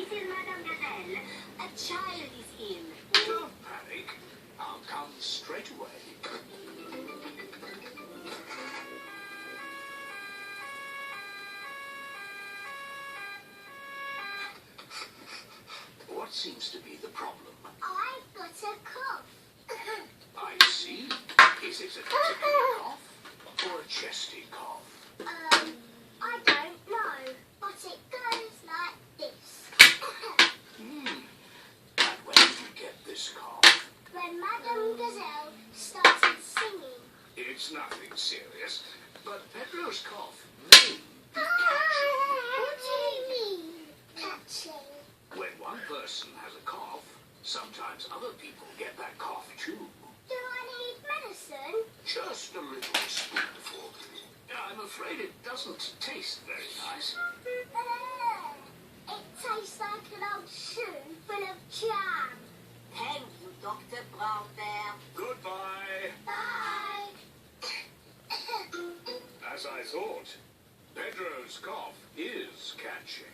This is Madame Gazelle. A child is ill. Don't panic. I'll come straight away. What seems to be the problem? I've got a cough. I see. Is it a tickly cough or a chesty cough? I don't know, but it goes like this. And when did you get this cough? When Madame Gazelle started singing. It's nothing serious, but Pedro's cough may be catching. What do you mean, catching? When one person has a cough, sometimes other people get that cough too. Do I need medicine? Just a little spoonful. I'm afraid it doesn't taste very nice. It tastes like an old shoe full of jam. Thank you, Dr. Brown Bear. Goodbye. Bye. As I thought, Pedro's cough is catching.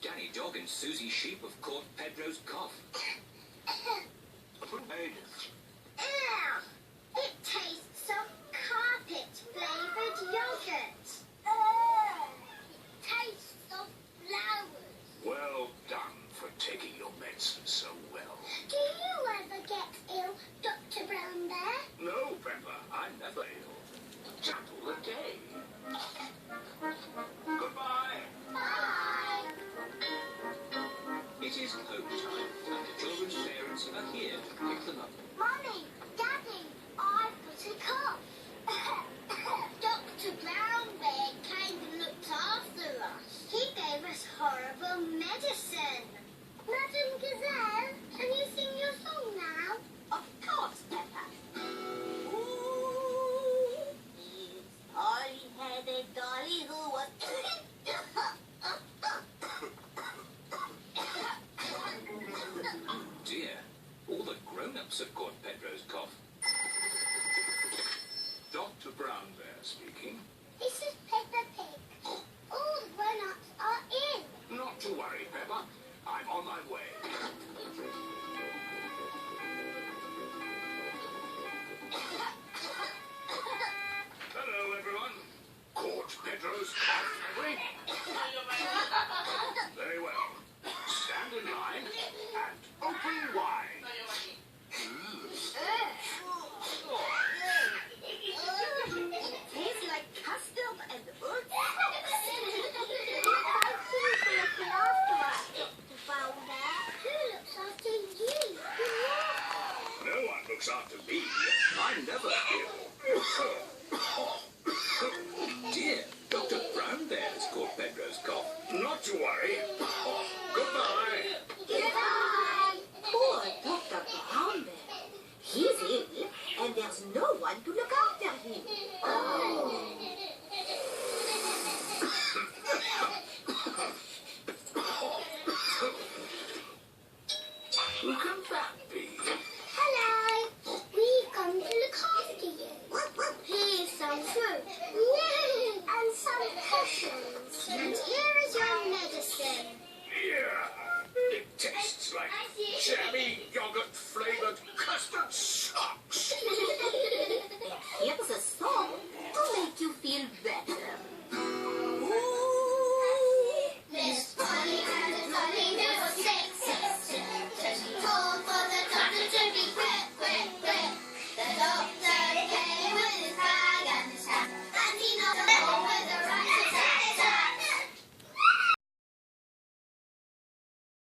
Danny Dog and Susie Sheep have caught Pedro's cough. It tastes of carpet-flavoured yogurt. It tastes of flowers. Well done for taking your medicine so well. Do you ever get ill, Dr. Brown Bear? No, Pepper, I'm never ill. Sample a day. Goodbye. Bye. It is home time, and the children's parents are here to pick them up. Mummy, Daddy, I've got a cough. Dr. Brown Bear came and looked after us. He gave us horrible medicine. Madame Gazelle, can you sing your song now? Of course, Peppa. Ooh, yes, Polly had a dolly who was... Dear, all the grown-ups have caught Pedro's cough. Dr. Brown Bear speaking. This is Peppa Pig. All the grown-ups are in. Not to worry, Pepper. I'm on my way. Hello, everyone. Caught Pedro's cough, have we? Very well. Stand in line and open wide. It tastes like custard and oats. Looking after us, Dr. Brown Bear. Who looks after you? No one looks after me. I'm never ill. Dear, Dr. Brown Bear has caught Pedro's cough. Not to worry.